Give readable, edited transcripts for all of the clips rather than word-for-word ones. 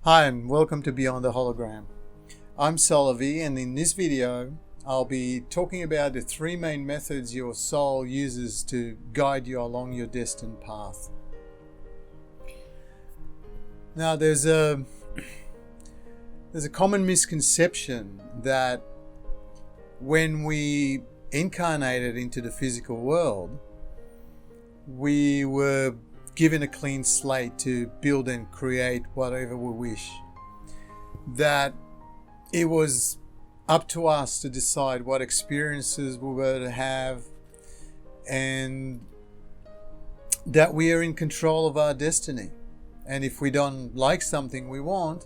Hi and welcome to Beyond the Hologram. I'm Solavi, and in this video I'll be talking about the three main methods your soul uses to guide you along your destined path. Now there's a common misconception that when we incarnated into the physical world, we were given a clean slate to build and create whatever we wish. That it was up to us to decide what experiences we were to have, and that we are in control of our destiny. And if we don't like something we want,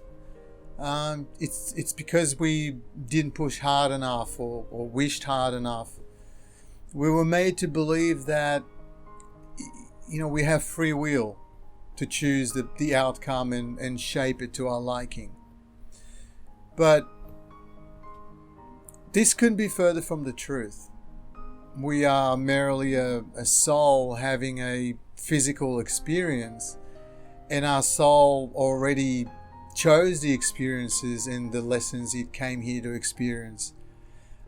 it's because we didn't push hard enough or wished hard enough. We were made to believe that we have free will to choose the outcome and shape it to our liking. But this couldn't be further from the truth. We are merely a soul having a physical experience, and our soul already chose the experiences and the lessons it came here to experience.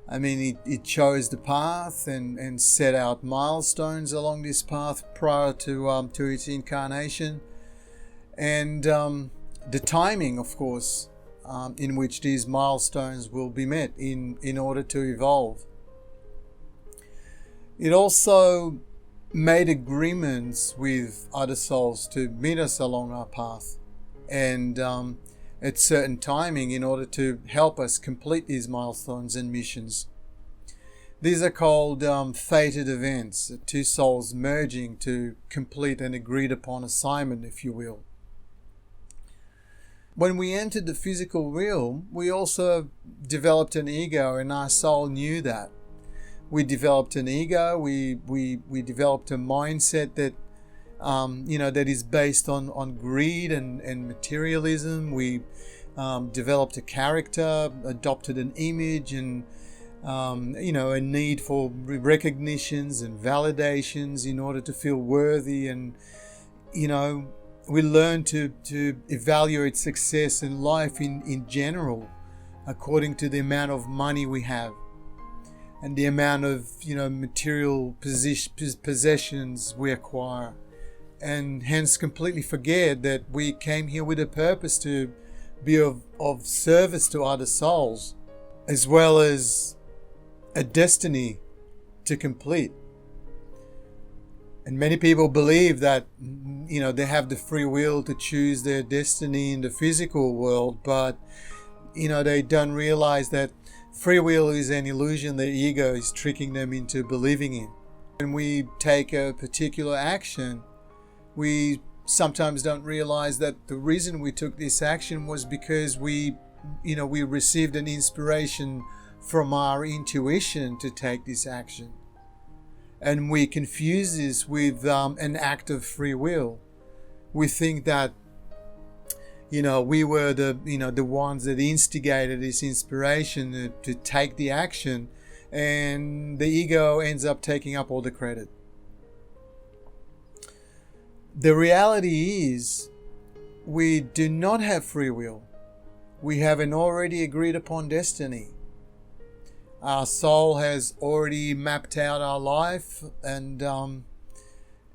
I mean, it chose the path and set out milestones along this path prior to its incarnation, and the timing, of course, in which these milestones will be met in order to evolve. It also made agreements with other souls to meet us along our path, and at certain timing in order to help us complete these milestones and missions. These are called fated events, two souls merging to complete an agreed upon assignment, if you will. When we entered the physical realm, we also developed an ego, and our soul knew that. We developed an ego, we developed a mindset that that is based on greed and materialism. We developed a character, adopted an image, and a need for recognitions and validations in order to feel worthy. And we learned to evaluate success in life in general according to the amount of money we have and the amount of material possessions we acquire, and hence completely forget that we came here with a purpose to be of service to other souls, as well as a destiny to complete. And many people believe that they have the free will to choose their destiny in the physical world, but they don't realize that free will is an illusion the ego is tricking them into believing in. When we take a particular action, we sometimes don't realize that the reason we took this action was because we received an inspiration from our intuition to take this action. And we confuse this with an act of free will. We think that we were the ones that instigated this inspiration to take the action, and the ego ends up taking up all the credit. The reality is, we do not have free will. We have an already agreed upon destiny. Our soul has already mapped out our life, and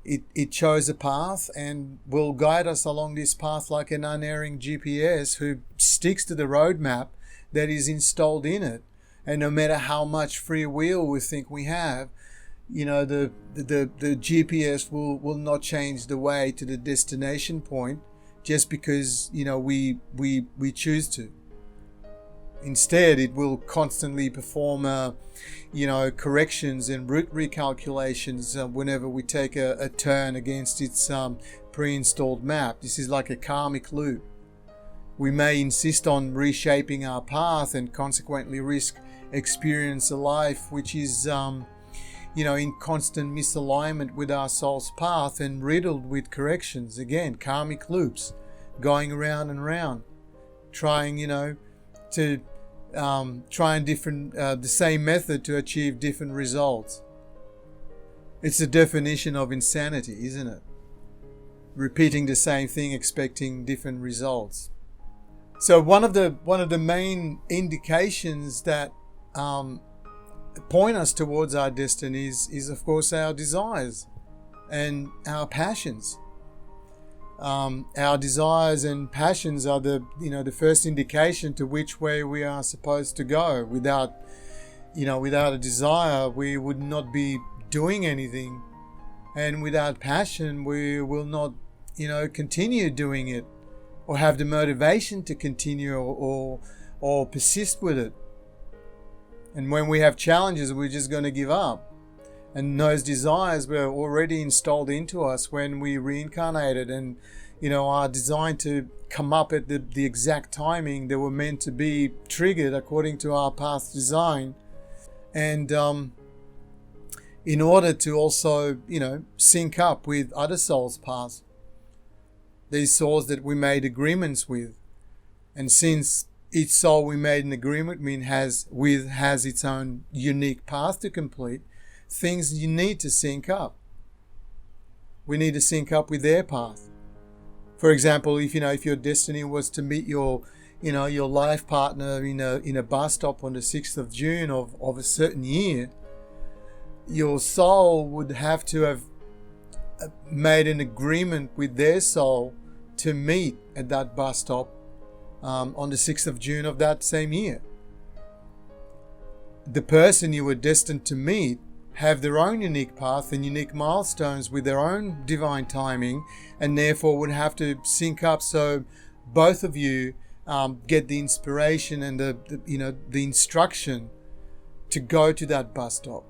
it chose a path and will guide us along this path like an unerring GPS who sticks to the roadmap that is installed in it. And no matter how much free will we think we have, the GPS will not change the way to the destination point just because we choose to. Instead, it will constantly perform corrections and route recalculations whenever we take a turn against its pre-installed map. This is like a karmic loop. We may insist on reshaping our path and consequently risk experience a life which is in constant misalignment with our soul's path and riddled with corrections. Again, karmic loops going around and around, trying to try the same method to achieve different results. It's the definition of insanity, isn't it? Repeating the same thing, expecting different results. So one of the main indications that point us towards our destinies is of course our desires and our passions. Our desires and passions are the first indication to which way we are supposed to go. Without a desire, we would not be doing anything, and without passion, we will not continue doing it, or have the motivation to continue, or persist with it. And when we have challenges, we're just going to give up. And those desires were already installed into us when we reincarnated, and are designed to come up at the exact timing they were meant to be triggered according to our past design. And in order to also sync up with other souls past, these souls that we made agreements with. And since each soul we made an agreement with has its own unique path to complete, things you need to sync up. We need to sync up with their path. For example, if your destiny was to meet your life partner in a bus stop on the 6th of June of a certain year, your soul would have to have made an agreement with their soul to meet at that bus stop on the 6th of June of that same year. The person you were destined to meet have their own unique path and unique milestones with their own divine timing, and therefore would have to sync up so both of you get the inspiration and the instruction to go to that bus stop.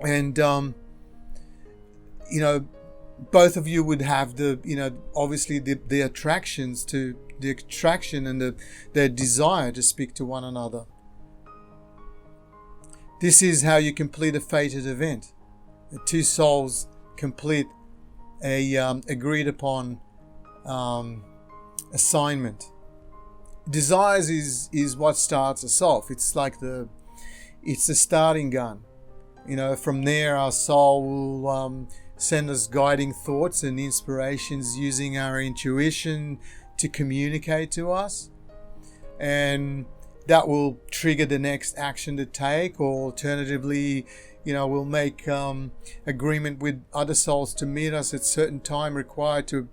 And both of you would have obviously the attractions to the attraction and their desire to speak to one another. This is how you complete a fated event. The two souls complete a agreed upon assignment. Desires is what starts us off. It's like the starting gun. From there our soul will send us guiding thoughts and inspirations using our intuition to communicate to us, and that will trigger the next action to take, or alternatively, we'll make agreement with other souls to meet us at certain time required to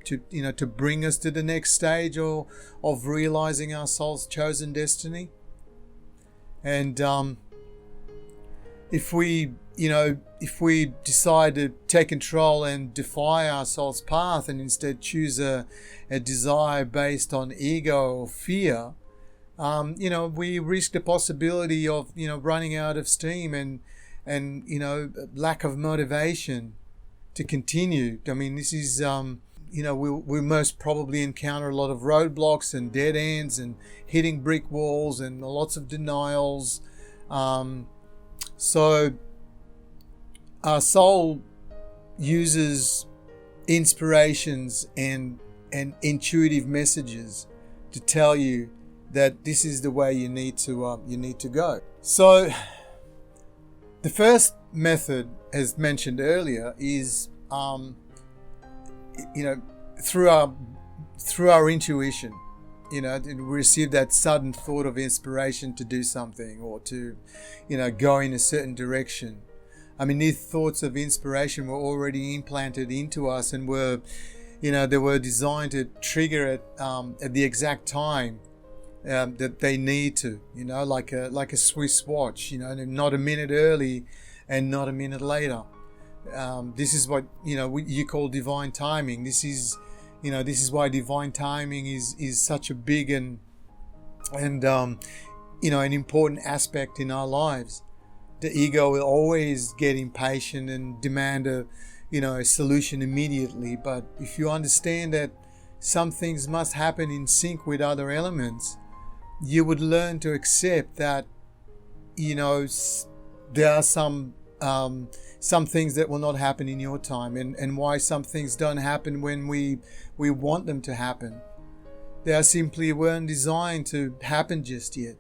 bring us to the next stage of realizing our soul's chosen destiny. And if we decide to take control and defy our soul's path and instead choose a desire based on ego or fear, we risk the possibility of running out of steam and lack of motivation to continue. I mean, this is we'll most probably encounter a lot of roadblocks and dead ends and hitting brick walls and lots of denials. So our soul uses inspirations and intuitive messages to tell you that this is the way you need to go. So the first method, as mentioned earlier, is through our intuition. We receive that sudden thought of inspiration to do something, or to go in a certain direction. I mean, these thoughts of inspiration were already implanted into us and they were designed to trigger it at the exact time that they need to, like a Swiss watch, not a minute early and not a minute later. This is what you call divine timing. This is why divine timing is such a big and an important aspect in our lives. The ego will always get impatient and demand a solution immediately. But if you understand that some things must happen in sync with other elements, you would learn to accept that there are some things that will not happen in your time, and why some things don't happen when we want them to happen. They simply weren't designed to happen just yet.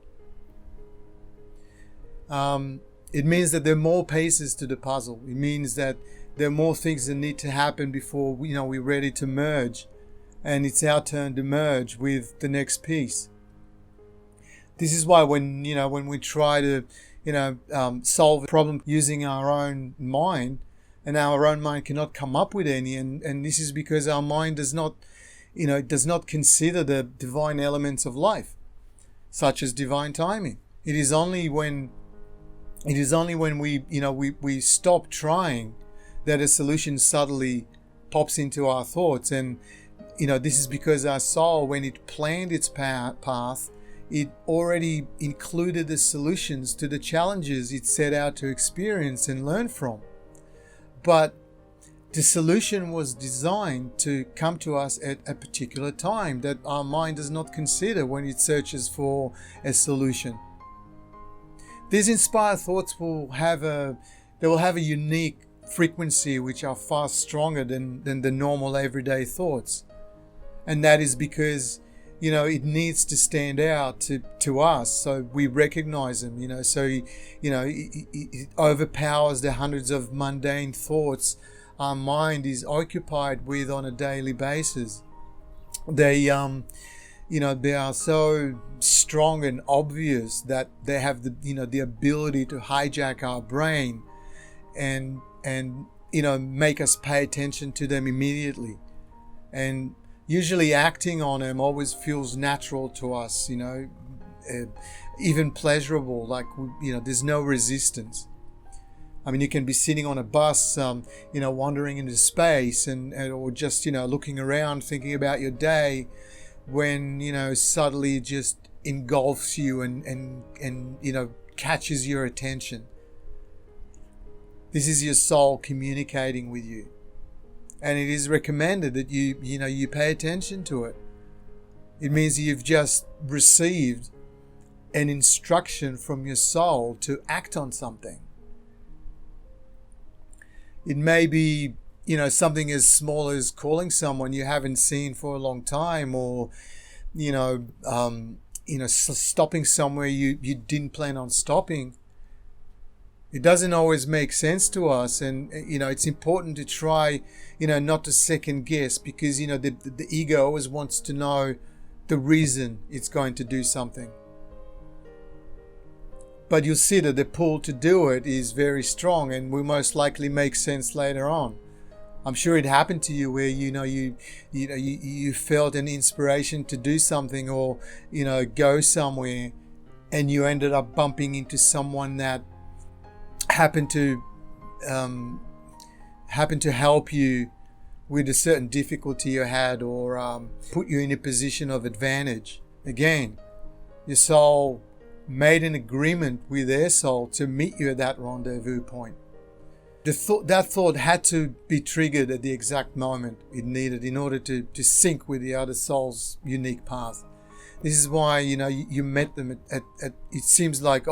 It means that there are more pieces to the puzzle. It means that there are more things that need to happen before we're ready to merge and it's our turn to merge with the next piece. This is why when we try to solve a problem using our own mind, and our own mind cannot come up with any, and this is because our mind does not consider the divine elements of life, such as divine timing. It is only when we stop trying that a solution subtly pops into our thoughts. And this is because our soul, when it planned its path, it already included the solutions to the challenges it set out to experience and learn from. But the solution was designed to come to us at a particular time that our mind does not consider when it searches for a solution. These inspired thoughts will have a unique frequency which are far stronger than the normal everyday thoughts. And that is because it needs to stand out to us, so we recognize them. It overpowers the hundreds of mundane thoughts our mind is occupied with on a daily basis. They are so strong and obvious that they have the ability to hijack our brain and make us pay attention to them immediately. And usually acting on them always feels natural to us, even pleasurable, like, there's no resistance. I mean, you can be sitting on a bus, wandering into space or just, looking around, thinking about your day, when, suddenly it just engulfs you and catches your attention. This is your soul communicating with you. And it is recommended that you pay attention to it. It means you've just received an instruction from your soul to act on something. It may be, something as small as calling someone you haven't seen for a long time, or, stopping somewhere you didn't plan on stopping. It doesn't always make sense to us, and it's important to try not to second guess, because the ego always wants to know the reason it's going to do something. But you'll see that the pull to do it is very strong and will most likely make sense later on. I'm sure it happened to you where you felt an inspiration to do something, or go somewhere, and you ended up bumping into someone that happened to help you with a certain difficulty you had, or put you in a position of advantage. Again, your soul made an agreement with their soul to meet you at that rendezvous point. That thought had to be triggered at the exact moment it needed in order to sync with the other soul's unique path. This is why you met them at it seems like,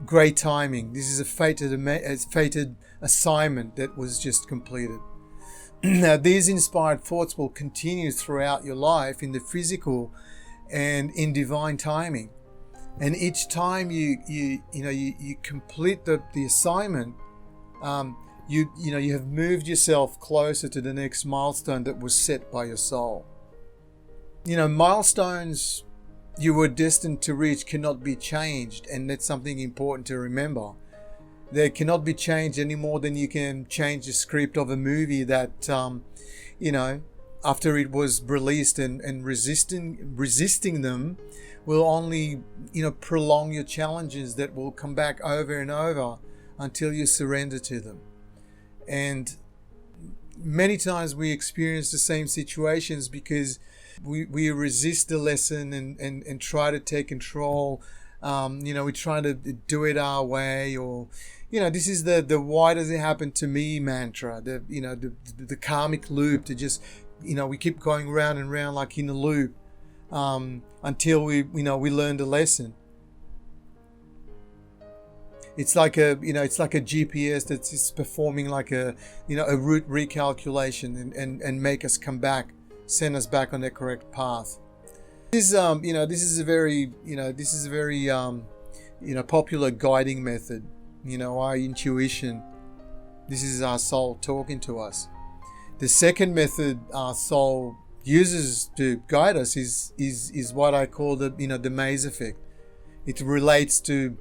great timing. This is a fated assignment that was just completed. Now, these inspired thoughts will continue throughout your life in the physical and in divine timing. And each time you complete the assignment, you have moved yourself closer to the next milestone that was set by your soul. Milestones you were destined to reach cannot be changed, and that's something important to remember. They cannot be changed any more than you can change the script of a movie that, after it was released, and resisting them will only, prolong your challenges that will come back over and over until you surrender to them. And many times we experience the same situations because we resist the lesson and try to take control. We try to do it our way, or this is the why does it happen to me mantra, the karmic loop, to just we keep going round and round like in a loop until we learn the lesson. It's like a GPS that's just performing like a route recalculation and make us come back, send us back on the correct path. This is a very popular guiding method. Our intuition. This is our soul talking to us. The second method our soul uses to guide us is what I call the maze effect. It relates to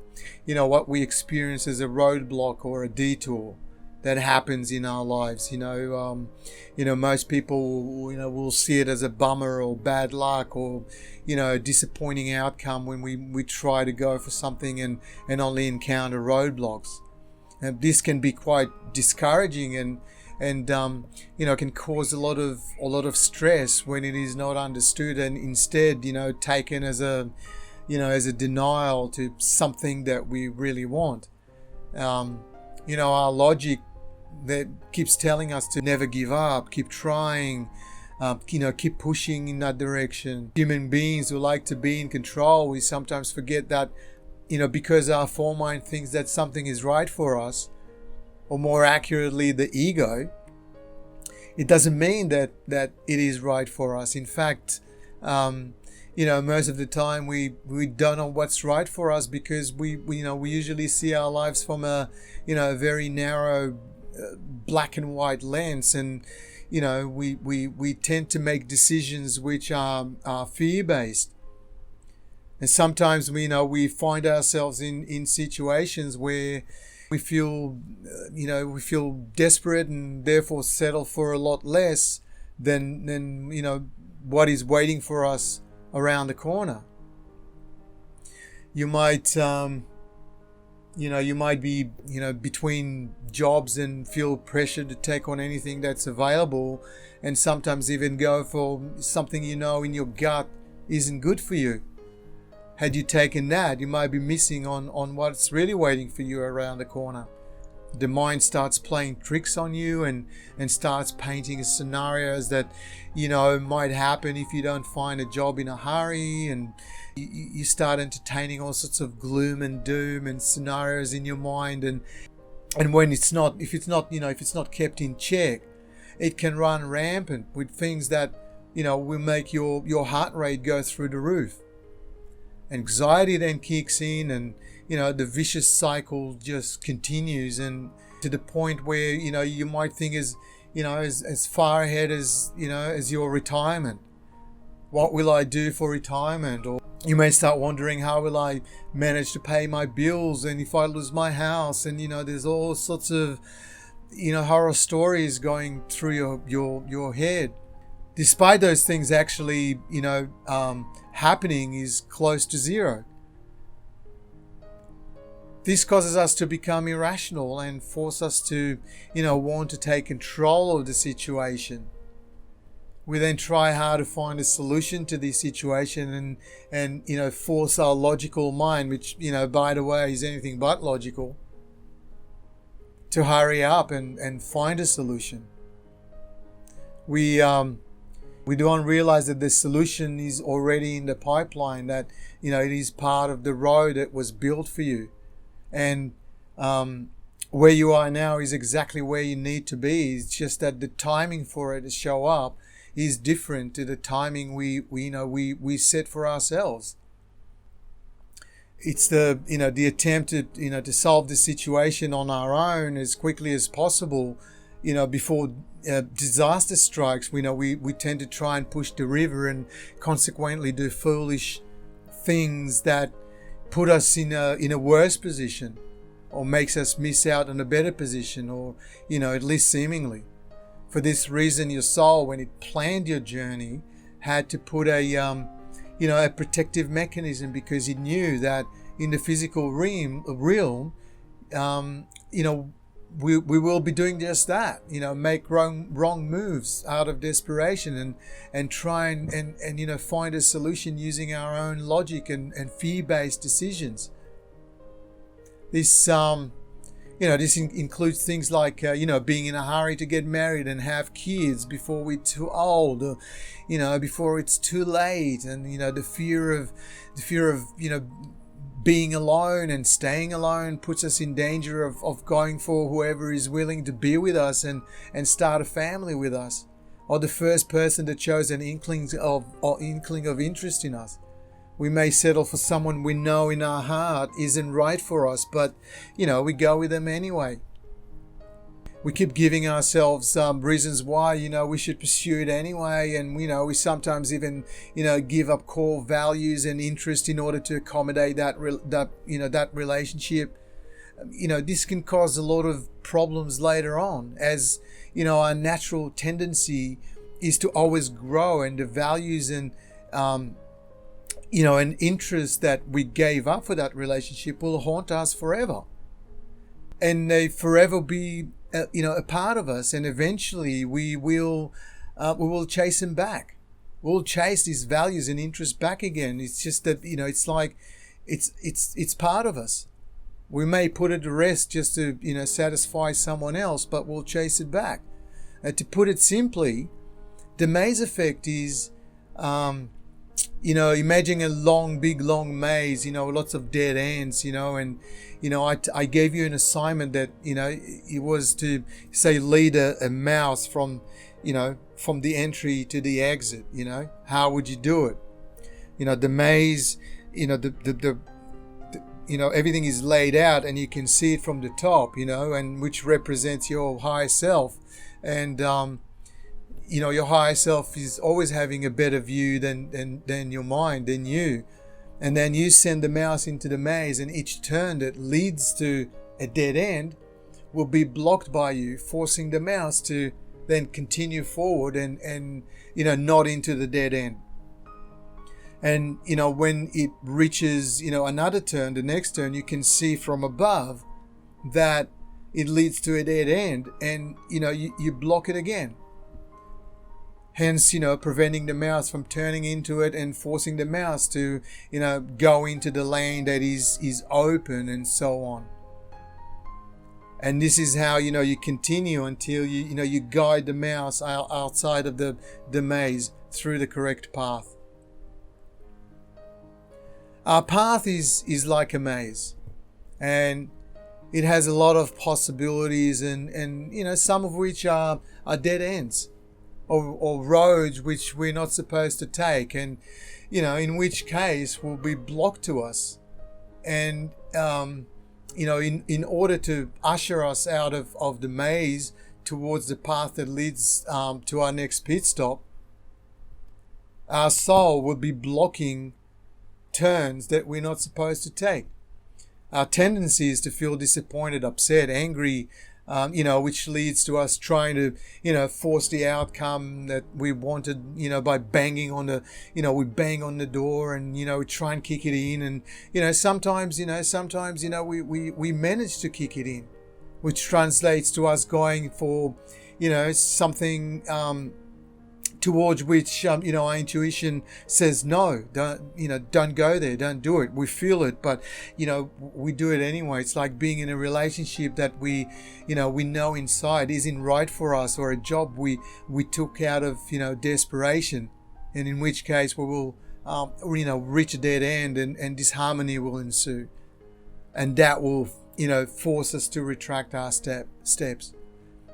what we experience as a roadblock or a detour that happens in our lives. Most people will see it as a bummer or bad luck or a disappointing outcome when we try to go for something and only encounter roadblocks. And this can be quite discouraging and can cause a lot of stress when it is not understood and instead taken as a denial to something that we really want. Our logic that keeps telling us to never give up, keep trying, keep pushing in that direction. Human beings who like to be in control, we sometimes forget that, because our foremind thinks that something is right for us, or more accurately, the ego, it doesn't mean that it is right for us. In fact, most of the time we don't know what's right for us because we usually see our lives from a very narrow black and white lens, and we tend to make decisions which are fear based, and sometimes we find ourselves in situations where we feel desperate and therefore settle for a lot less than what is waiting for us around the corner. You might be between jobs and feel pressure to take on anything that's available, and sometimes even go for something in your gut isn't good for you. Had you taken that, you might be missing on what's really waiting for you around the corner. The mind starts playing tricks on you and starts painting scenarios that might happen if you don't find a job in a hurry, and you start entertaining all sorts of gloom and doom and scenarios in your mind, and when if it's not kept in check, it can run rampant with things that will make your heart rate go through the roof. Anxiety then kicks in, and the vicious cycle just continues, and to the point where you might think as far ahead as your retirement. What will I do for retirement? Or you may start wondering, how will I manage to pay my bills, and if I lose my house? And there's all sorts of horror stories going through your head. Despite those things actually happening is close to zero. This causes us to become irrational and force us to, want to take control of the situation. We then try hard to find a solution to this situation and force our logical mind, which, by the way, is anything but logical, to hurry up and find a solution. We don't realize that the solution is already in the pipeline, that, it is part of the road that was built for you. And where you are now is exactly where you need to be. It's just that the timing for it to show up is different to the timing we set for ourselves. It's the attempt to solve the situation on our own as quickly as possible. Before disaster strikes, we tend to try and push the river and consequently do foolish things that put us in a worse position, or makes us miss out on a better position, or at least seemingly. For this reason, your soul, when it planned your journey, had to put a protective mechanism, because it knew that in the physical realm, we will be doing just that. Make wrong moves out of desperation and try and find a solution using our own logic and fear-based decisions. This includes things like being in a hurry to get married and have kids before we're too old, or before it's too late, and the fear of being alone and staying alone puts us in danger of going for whoever is willing to be with us and start a family with us, or the first person that shows an inkling of interest in us. We may settle for someone we know in our heart isn't right for us, but we go with them anyway. We keep giving ourselves reasons why, we should pursue it anyway. And, we sometimes even, give up core values and interest in order to accommodate that relationship. This can cause a lot of problems later on, as, our natural tendency is to always grow, and the values and, and interests that we gave up for that relationship will haunt us forever. And they forever be, a part of us. And eventually we will chase them back. We'll chase these values and interests back again. It's just that, it's like, it's part of us. We may put it to rest just to, satisfy someone else, but we'll chase it back. To put it simply, the maze effect is, imagine a big long maze, lots of dead ends, and, I gave you an assignment that, it was to, say, lead a mouse from the entry to the exit, how would you do it? The maze, everything is laid out and you can see it from the top, and which represents your higher self. And, your higher self is always having a better view than your mind, than you. And then you send the mouse into the maze, and each turn that leads to a dead end will be blocked by you, forcing the mouse to then continue forward and not into the dead end. And, when it reaches, another turn, the next turn, you can see from above that it leads to a dead end, and, you block it again. Hence, preventing the mouse from turning into it and forcing the mouse to, go into the lane that is open, and so on. And this is how, you continue until you guide the mouse outside of the maze through the correct path. Our path is like a maze, and it has a lot of possibilities, and some of which are dead ends. Or roads which we're not supposed to take, and in which case will be blocked to us. And in order to usher us out of the maze towards the path that leads to our next pit stop, our soul will be blocking turns that we're not supposed to take. Our tendency is to feel disappointed, upset, angry, which leads to us trying to, force the outcome that we wanted, by banging on the, we bang on the door and, we try and kick it in. And, sometimes, we manage to kick it in, which translates to us going for, something, towards which, our intuition says, no, don't go there, don't do it. We feel it, but, we do it anyway. It's like being in a relationship that we know inside isn't right for us, or a job we took out of, desperation. And in which case we will, reach a dead end, and disharmony will ensue. And that will, force us to retract our steps.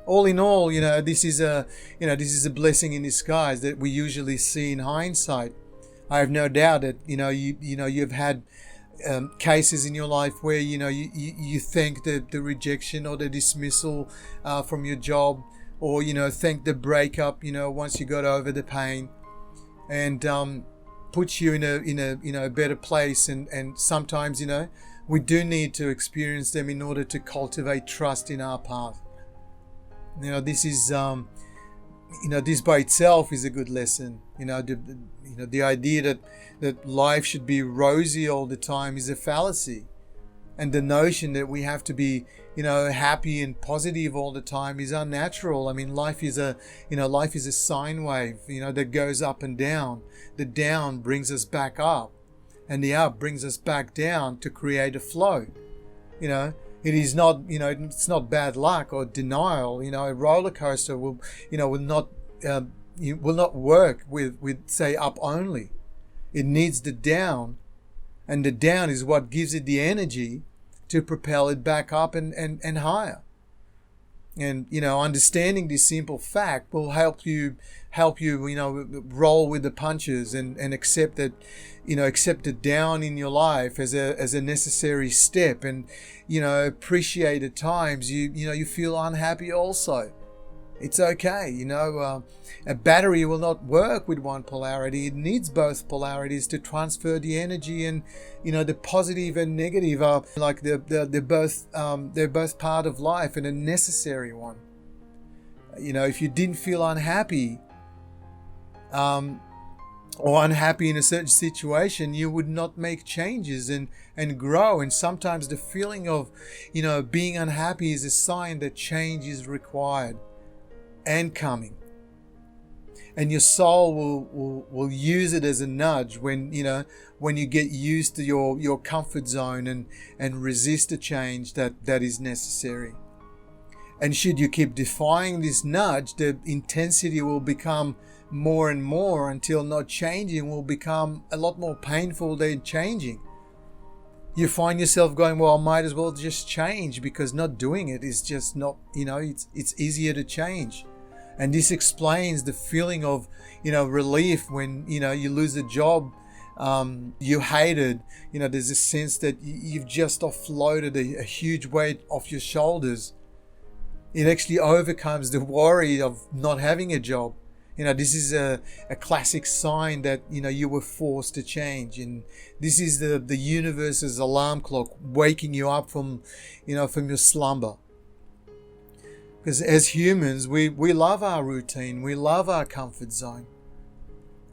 All in all, this is a blessing in disguise that we usually see in hindsight. I have no doubt that you've had cases in your life where you thank the rejection or the dismissal from your job, or thank the breakup once you got over the pain, and puts you in a better place. And sometimes we do need to experience them in order to cultivate trust in our path. This is, this by itself is a good lesson. The idea that life should be rosy all the time is a fallacy. And the notion that we have to be, happy and positive all the time is unnatural. I mean, life is a sine wave, that goes up and down. The down brings us back up, and the up brings us back down to create a flow. It is not, it's not bad luck or denial. A roller coaster will not work with say up only. It needs the down, and the down is what gives it the energy to propel it back up and higher. And understanding this simple fact will help you roll with the punches and accept that, accept it down in your life as a necessary step, and appreciate at times you feel unhappy also. It's okay. A battery will not work with one polarity. It needs both polarities to transfer the energy, and the positive and negative are like they're both part of life and a necessary one. If you didn't feel unhappy or unhappy in a certain situation, you would not make changes and grow. And sometimes the feeling of being unhappy is a sign that change is required and coming. And your soul will use it as a nudge when you get used to your comfort zone and resist a change that is necessary. And should you keep defying this nudge, the intensity will become more and more until not changing will become a lot more painful than changing. You find yourself going, well, I might as well just change, because not doing it is just not, it's easier to change. And this explains the feeling of, relief when, you lose a job you hated. There's a sense that you've just offloaded a huge weight off your shoulders. It actually overcomes the worry of not having a job. This is a classic sign that, you were forced to change. And this is the universe's alarm clock waking you up from your slumber. Because as humans, we love our routine. We love our comfort zone.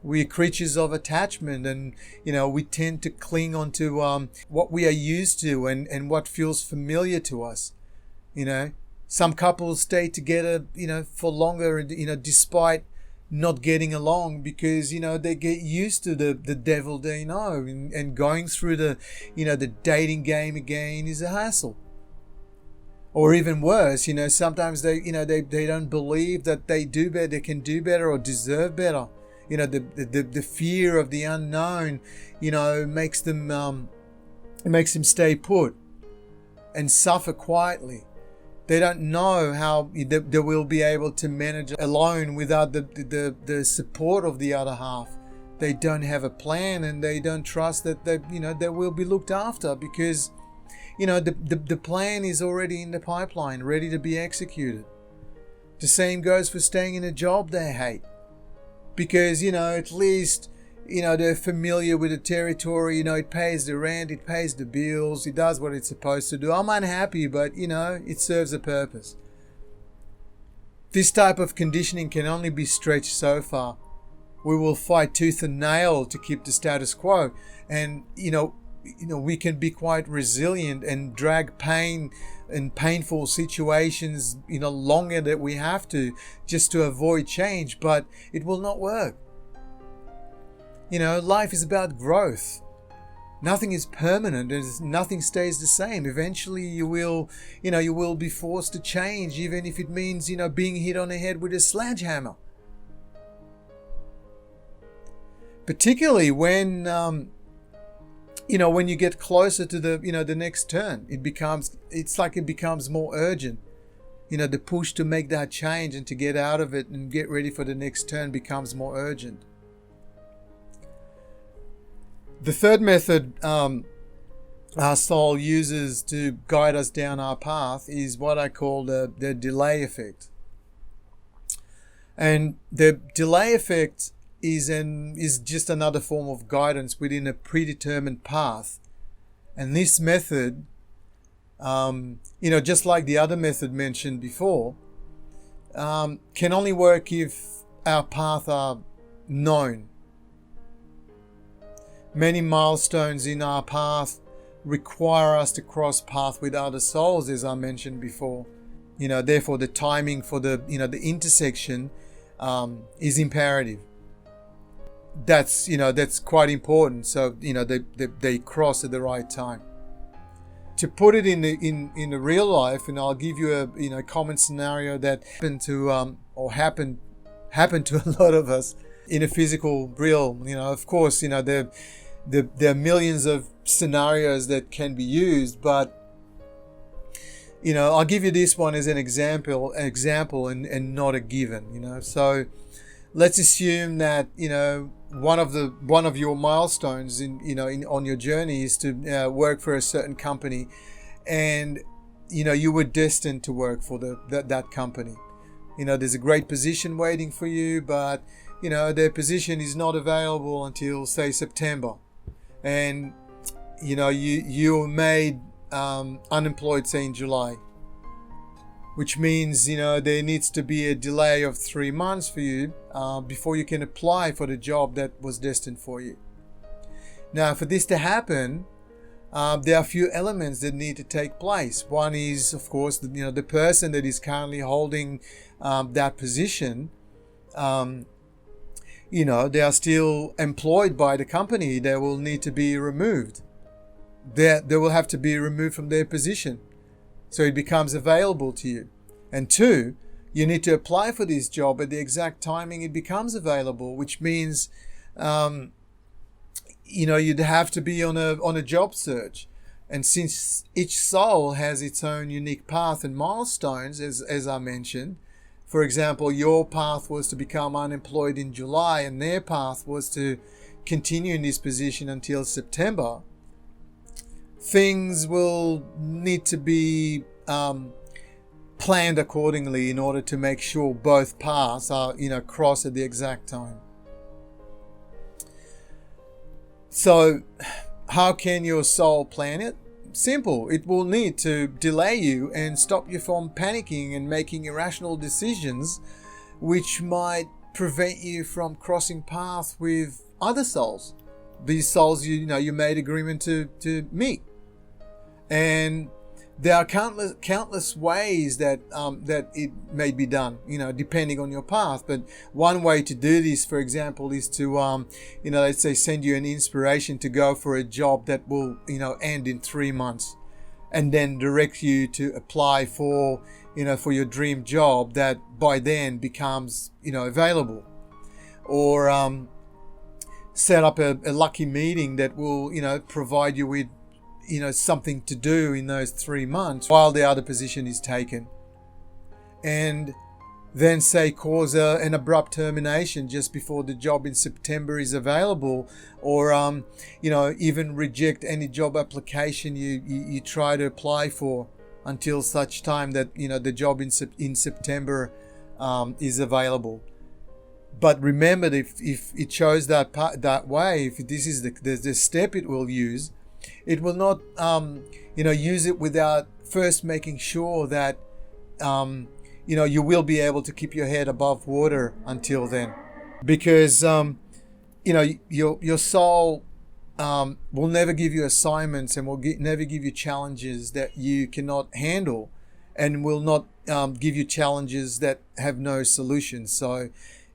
We're creatures of attachment, and, we tend to cling onto what we are used to and what feels familiar to us. Some couples stay together, for longer, despite not getting along, because they get used to the devil they know, and going through the dating game again is a hassle. Or even worse, sometimes they don't believe that they do better, they can do better or deserve better. The fear of the unknown makes them stay put and suffer quietly. They don't know how they will be able to manage alone without the support of the other half. They don't have a plan, and they don't trust that they will be looked after, because the plan is already in the pipeline, ready to be executed. The same goes for staying in a job they hate, because at least they're familiar with the territory. It pays the rent, it pays the bills, it does what it's supposed to do. I'm unhappy, but it serves a purpose. This type of conditioning can only be stretched so far. We will fight tooth and nail to keep the status quo, and we can be quite resilient and drag pain and painful situations longer than we have to, just to avoid change, but it will not work. Life is about growth. Nothing is permanent, and nothing stays the same. Eventually you will be forced to change, even if it means being hit on the head with a sledgehammer. Particularly when when you get closer to the next turn, it becomes more urgent. The push to make that change and to get out of it and get ready for the next turn becomes more urgent. The third method our soul uses to guide us down our path is what I call the delay effect. And the delay effect is just another form of guidance within a predetermined path. And this method, just like the other method mentioned before, can only work if our path are known. Many milestones in our path require us to cross path with other souls, as I mentioned before. Therefore the timing for the intersection is imperative. That's quite important. So they cross at the right time. To put it in the real life, and I'll give you a common scenario that happened to a lot of us in a physical realm. Of course, there are millions of scenarios that can be used, but I'll give you this one as an example and not a given. So let's assume that, one of your milestones on your journey is to work for a certain company, and you were destined to work for that company. There's a great position waiting for you, but their position is not available until, say, September, and you're made unemployed, say, in July, which means there needs to be a delay of 3 months for you before you can apply for the job that was destined for you. Now, for this to happen, there are a few elements that need to take place. One is, of course, the person that is currently holding that position. They are still employed by the company. They will need to be removed. They will have to be removed from their position, so it becomes available to you. And two, you need to apply for this job at the exact timing it becomes available, which means you'd have to be on a job search. And since each soul has its own unique path and milestones, as I mentioned, for example, your path was to become unemployed in July, and their path was to continue in this position until September. Things will need to be planned accordingly in order to make sure both paths are cross at the exact time. So how can your soul plan it? Simple. It will need to delay you and stop you from panicking and making irrational decisions, which might prevent you from crossing paths with other souls. These souls you made agreement to meet. And there are countless ways that it may be done, depending on your path. But one way to do this, for example, is to, let's say, send you an inspiration to go for a job that will, end in 3 months, and then direct you to apply for your dream job that by then becomes, available, or set up a lucky meeting that will, provide you with something to do in those 3 months while the other position is taken, and then, say, cause an abrupt termination just before the job in September is available, or even reject any job application you try to apply for until such time that the job in September is available. But remember, if it shows that way, if this is the step it will use, it will not, use it without first making sure that, you will be able to keep your head above water until then. Because, your soul will never give you assignments and will never give you challenges that you cannot handle, and will not give you challenges that have no solution. So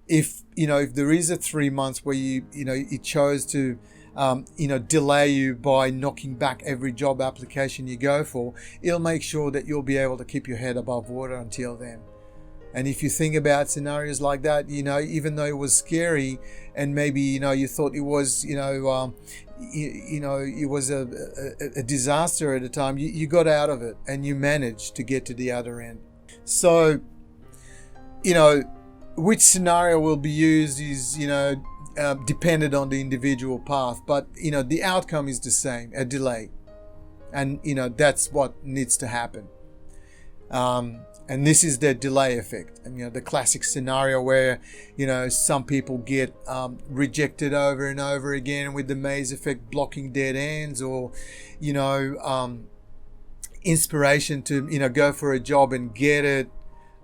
if there is a 3 months where it chose to delay you by knocking back every job application you go for, it'll make sure that you'll be able to keep your head above water until then. And if you think about scenarios like that, even though it was scary, and maybe you thought it was it was a disaster at the time, you got out of it and you managed to get to the other end. So which scenario will be used is dependent on the individual path, but the outcome is the same, a delay, and that's what needs to happen. And this is the delay effect, and the classic scenario where some people get rejected over and over again, with the maze effect blocking dead ends, or inspiration to go for a job and get it,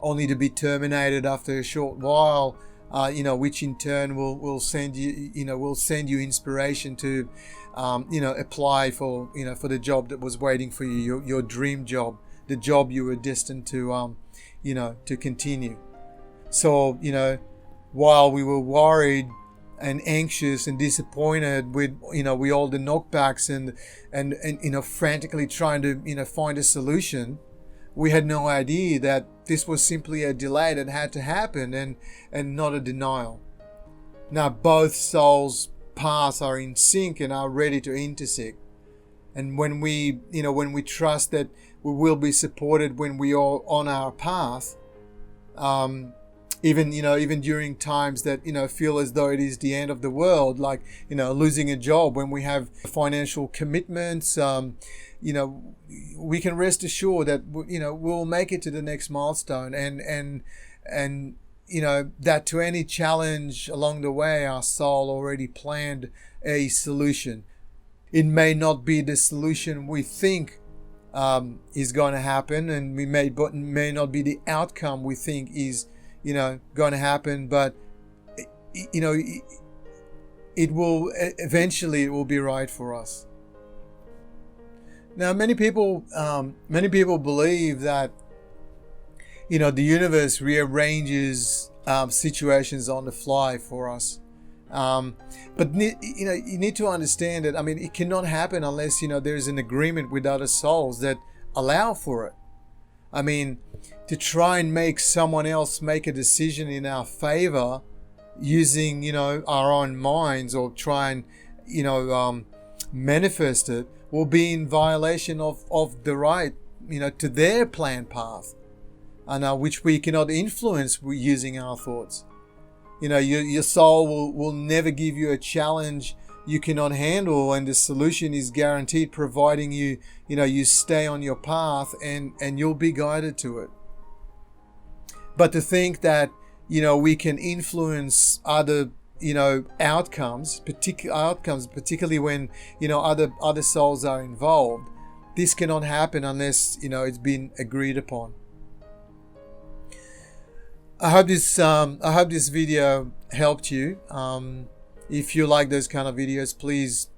only to be terminated after a short while. Which in turn will send you inspiration to, apply for the job that was waiting for you, your dream job, the job you were destined to, to continue. So, while we were worried and anxious and disappointed with, with all the knockbacks and frantically trying to, find a solution, we had no idea that this was simply a delay that had to happen, and not a denial. Now both souls' paths are in sync and are ready to intersect. And when we trust that we will be supported when we are on our path. Even during times that, feel as though it is the end of the world, like, losing a job, when we have financial commitments, we can rest assured that, we'll make it to the next milestone, and that to any challenge along the way, our soul already planned a solution. It may not be the solution we think is going to happen, and we may not be the outcome we think is going to happen, but it will eventually be right for us. Now, many people believe that the universe rearranges situations on the fly for us, but you need to understand that, it cannot happen unless there's an agreement with other souls that allow for it. To try and make someone else make a decision in our favor using our own minds, or try and manifest it, will be in violation of the right to their planned path, and which we cannot influence using our thoughts. Your soul will never give you a challenge you cannot handle, and the solution is guaranteed, providing you stay on your path, and you'll be guided to it. But to think that we can influence other outcomes, particularly when other souls are involved, this cannot happen unless it's been agreed upon. I hope this video helped you. If you like those kind of videos, please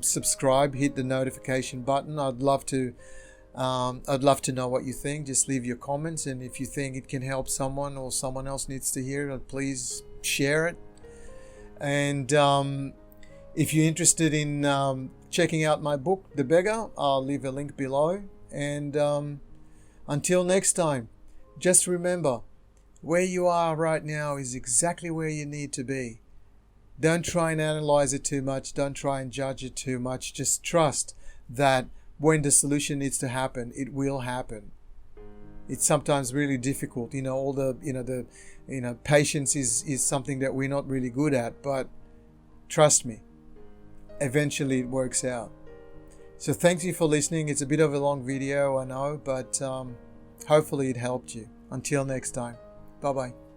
subscribe, hit the notification button. I'd love to know what you think. Just leave your comments, and if you think it can help someone, or someone else needs to hear it, please share it. And if you're interested in checking out my book, The Beggar, I'll leave a link below. And until next time, just remember, where you are right now is exactly where you need to be. Don't try and analyze it too much. Don't try and judge it too much. Just trust that when the solution needs to happen, it will happen. It's sometimes really difficult. All the patience is something that we're not really good at, but trust me, eventually it works out. So thank you for listening. It's a bit of a long video, I know, but hopefully it helped you. Until next time, bye-bye.